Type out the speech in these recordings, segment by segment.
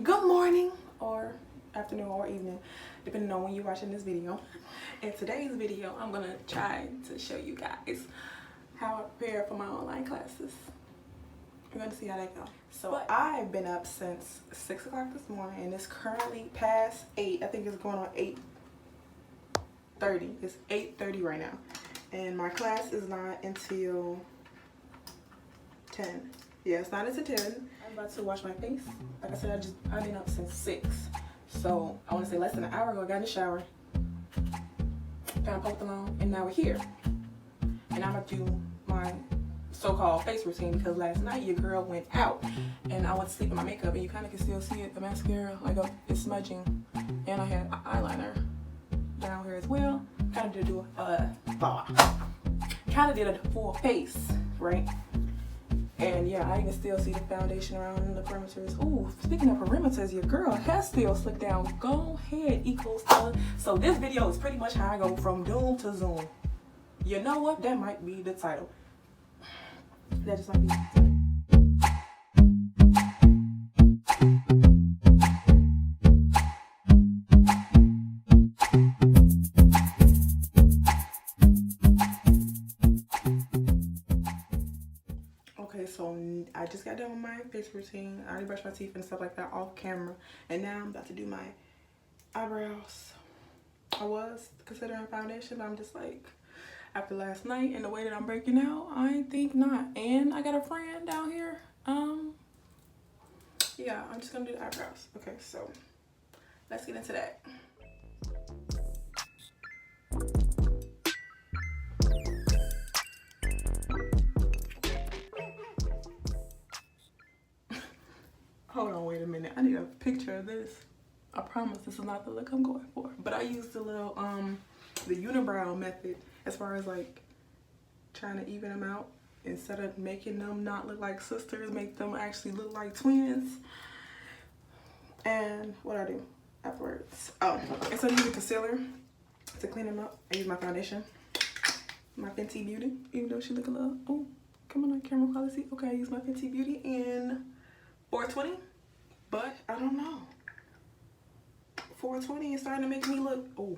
Good morning or afternoon or evening, depending on when you're watching this video. In today's video, I'm gonna try to show you guys how I prepare for my online classes. We're gonna see how that goes. So I've been up since 6 o'clock this morning and it's currently past 8. I think it's going on 8:30. It's 8:30 right now. And my class is not until 10. Yeah, it's not until 10. I'm about to wash my face. Like I said, I've been up since 6. So I want to say less than an hour ago, I got in the shower, found poked along, and now we're here. And I'm gonna do my so-called face routine because last night your girl went out and I went to sleep in my makeup and you kind of can still see it, the mascara, like it's smudging. And I had eyeliner down here as well. Kind of did a full face, right? And yeah, I can still see the foundation around the perimeters. Ooh, speaking of perimeters, your girl has still slicked down. Go ahead, eco-styling. So this video is pretty much how I go from doom to zoom. You know what? That might be the title. That just might be. Okay, so I just got done with my face routine. I already brushed my teeth and stuff like that off camera. And now I'm about to do my eyebrows. I was considering foundation, but I'm just like, after last night and the way that I'm breaking out, I think not. And I got a friend down here. Yeah, I'm just gonna do the eyebrows. Okay, so let's get into that. Hold on, wait a minute. I need a picture of this. I promise this is not the look I'm going for. But I used the little, the unibrow method as far as like trying to even them out. Instead of making them not look like sisters, make them actually look like twins. And what I do afterwards. Oh, instead of using concealer to clean them up, I use my foundation. My Fenty Beauty, even though she look a little, oh, come on camera quality. Okay, I use my Fenty Beauty in 420, but I don't know. 420 is starting to make me look, oh,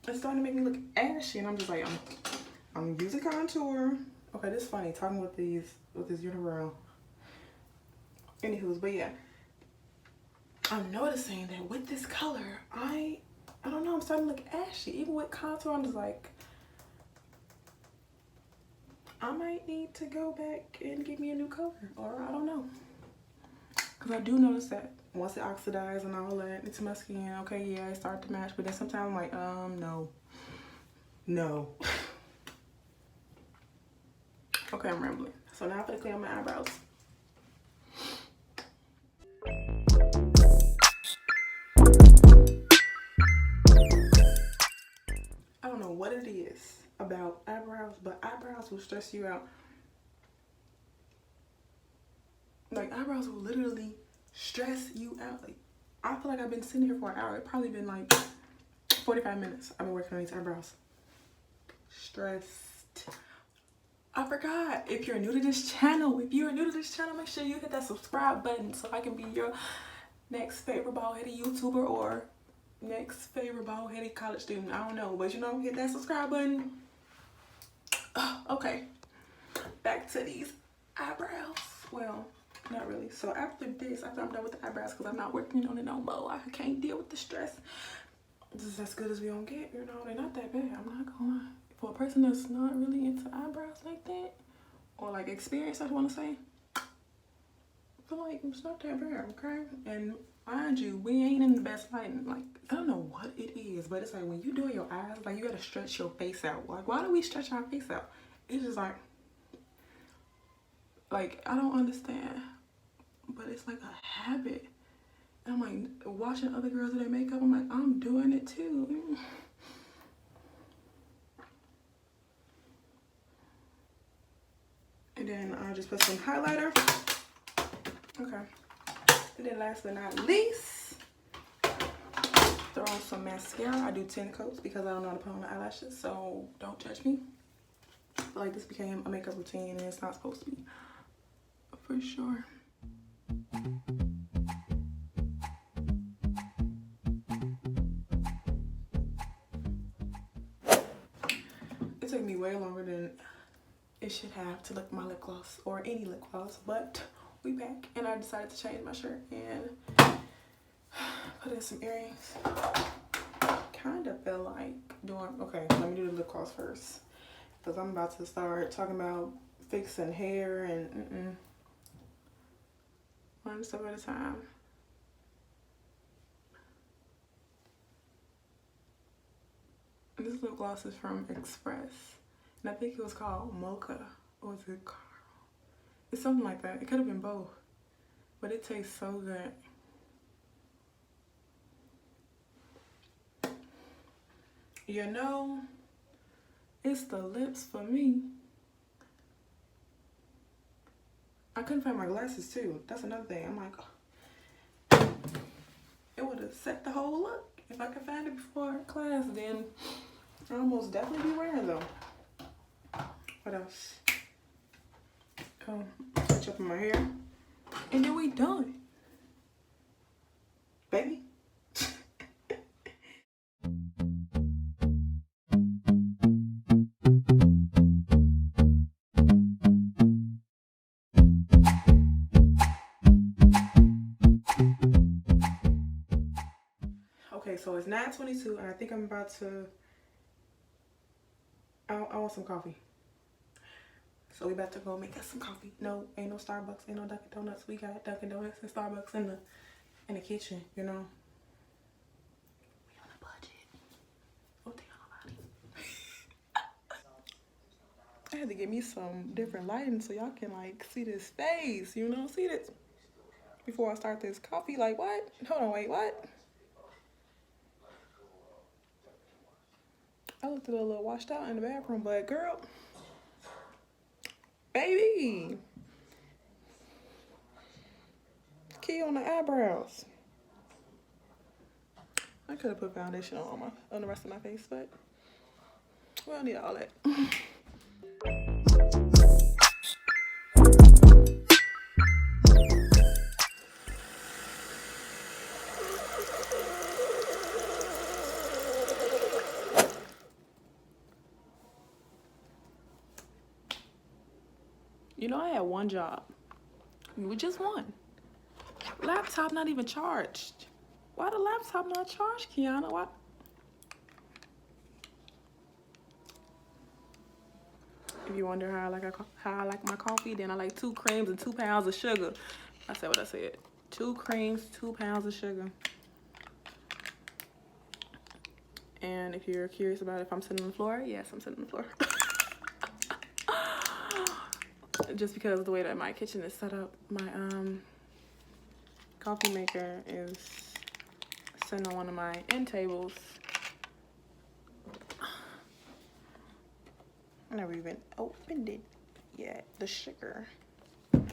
it's starting to make me look ashy, and I'm just like, I'm using contour. Okay, this is funny talking with this unibrow. Anywho's, but yeah, I'm noticing that with this color, I don't know, I'm starting to look ashy. Even with contour, I'm just like, I might need to go back and get me a new color, or I don't know. Because I do notice that once it oxidizes and all that into my skin, okay, yeah, it starts to match. But then sometimes I'm like, no. Okay, I'm rambling. So now I'm gonna clean up my eyebrows. I don't know what it is about eyebrows, but eyebrows will stress you out. Like, eyebrows will literally stress you out. Like, I feel like I've been sitting here for an hour. It's probably been like 45 minutes. I've been working on these eyebrows. Stressed. I forgot. If you're new to this channel, make sure you hit that subscribe button so I can be your next favorite bald-headed YouTuber or next favorite bald-headed college student. I don't know, but you know, hit that subscribe button. Okay, back to these eyebrows. Well, not really. So after I'm done with the eyebrows, because I'm not working on it no more, I can't deal with the stress. This is as good as we gonna get, you know. They're not that bad, I'm not gonna lie. For a person that's not really into eyebrows like that, or like experience, I want to say, I feel like it's not that bad, okay? And mind you, we ain't in the best lighting. Like, I don't know what it is, but it's like when you do your eyes, like you gotta stretch your face out. Like, why do we stretch our face out? It's just like I don't understand, but it's like a habit. And I'm like watching other girls do their makeup. I'm like, I'm doing it too. And then I'll just put some highlighter. Okay. And then last but not least, throw on some mascara. I do 10 coats because I don't know how to put on the eyelashes, so don't judge me. I feel like this became a makeup routine and it's not supposed to be, for sure. me way longer than it should have to look my lip gloss or any lip gloss, but we back and I decided to change my shirt and put in some earrings. Kind of feel like doing, okay, let me do the lip gloss first because I'm about to start talking about fixing hair and one step at a time. This lip gloss is from Express and I think it was called Mocha, or was it Carl? It's something like that. It could have been both, but it tastes so good. You know, it's the lips for me. I couldn't find my glasses too. That's another thing. I'm like, oh, it would have set the whole look. If I could find it before class, then I'll almost definitely be wearing them. What else? Touch up in my hair. And then we done. Baby. Okay, so it's 9:22 and I think I'm about to, I want some coffee. So we about to go make us some coffee. No, ain't no Starbucks, ain't no Dunkin' Donuts. We got Dunkin' Donuts and Starbucks in the kitchen, you know. We on a budget. What think nobody? I had to get me some different lighting so y'all can like see this face, you know, see this before I start this coffee. Like what? Hold on, wait, what? I looked a little washed out in the bathroom, but girl, baby, Keyaunna eyebrows. I could have put foundation on the rest of my face, but we don't need all that. You know, I had one job. We just one. Laptop not even charged. Why the laptop not charged, Keyaunna? Why? If you wonder how I like my coffee, then I like 2 creams and 2 pounds of sugar. I said what I said. 2 creams, 2 pounds of sugar. And if you're curious about if I'm sitting on the floor, yes, I'm sitting on the floor. Just because of the way that my kitchen is set up, my coffee maker is sitting on one of my end tables. I never even opened it yet. The sugar. I'm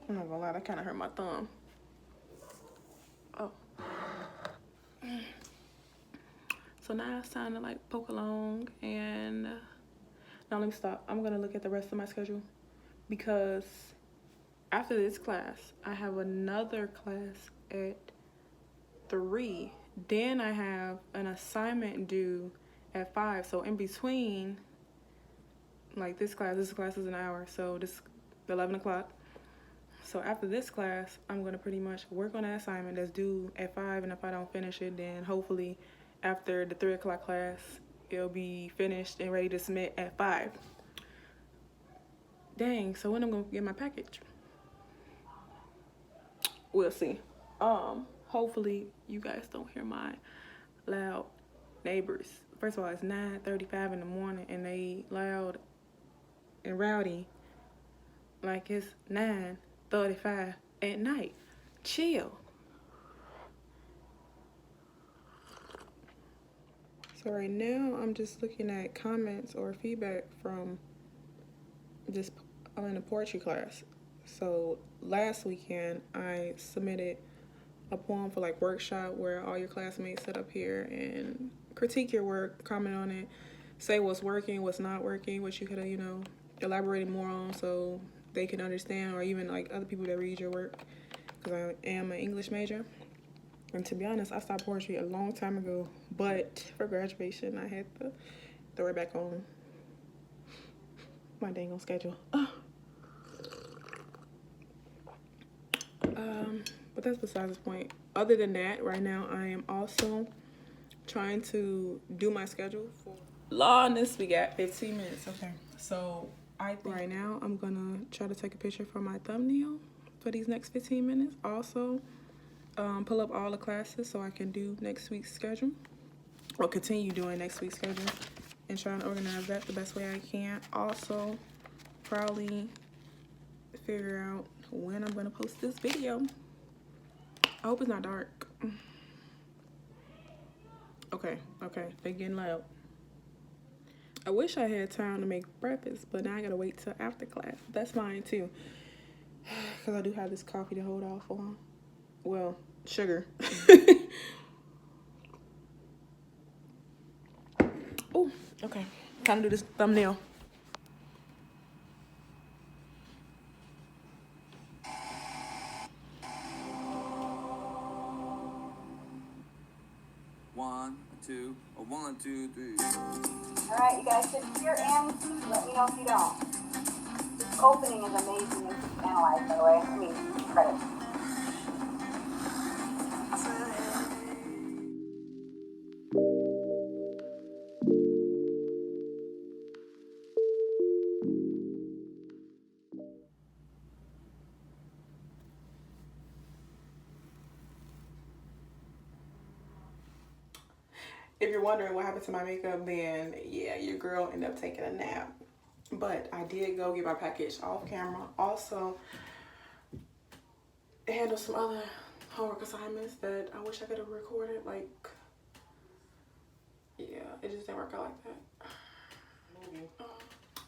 not gonna lie, that kind of hurt my thumb. Oh. So now it's time to like poke along and now let me stop. I'm gonna look at the rest of my schedule because after this class, I have another class at 3. Then I have an assignment due at 5. So in between, like this class is an hour. So this 11 o'clock. So after this class, I'm gonna pretty much work on that assignment that's due at 5. And if I don't finish it, then hopefully after the 3 o'clock class, it'll be finished and ready to submit at 5. Dang, so when I'm gonna get my package? We'll see. Hopefully you guys don't hear my loud neighbors. First of all, it's 9:35 in the morning and they loud and rowdy like it's 9:35 at night. Chill. So right now I'm just looking at comments or feedback from this. I'm in a poetry class. So last weekend I submitted a poem for like workshop where all your classmates sit up here and critique your work, comment on it, say what's working, what's not working, what you could have, you know, elaborated more on so they can understand, or even like other people that read your work, because I am an English major. And to be honest, I stopped poetry a long time ago. But for graduation, I had to throw it back on my dang on schedule. But that's besides the point. Other than that, right now I am also trying to do my schedule for Lawless. We got 15 minutes. Okay, so I think right now I'm gonna try to take a picture for my thumbnail for these next 15 minutes. Also, pull up all the classes so I can do next week's schedule, or continue doing next week's schedule, and try and organize that the best way I can. Also, probably figure out when I'm gonna post this video. I hope it's not dark. Okay, they're getting loud. I wish I had time to make breakfast, but now I gotta wait till after class. That's fine too, because I do have this coffee to hold off on. Well, sugar. Oh, okay. Time to do this thumbnail. One, two, three. All right, you guys should hear and see. Let me know if you don't. This opening is amazing and analyzed, by the way. I mean, credit. If you're wondering what happened to my makeup, then yeah, your girl ended up taking a nap. But I did go get my package off camera. Also, handle some other homework assignments that I wish I could have recorded. Like, yeah, it just didn't work out like that.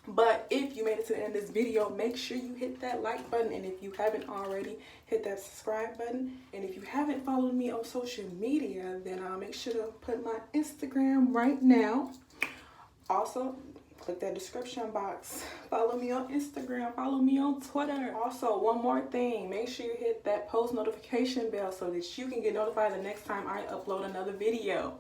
But if you made it to the end of this video, make sure you hit that like button. And if you haven't already, hit that subscribe button. And if you haven't followed me on social media, then make sure to put my Instagram right now. Also, click that description box. Follow me on Instagram. Follow me on Twitter. Also, one more thing. Make sure you hit that post notification bell so that you can get notified the next time I upload another video.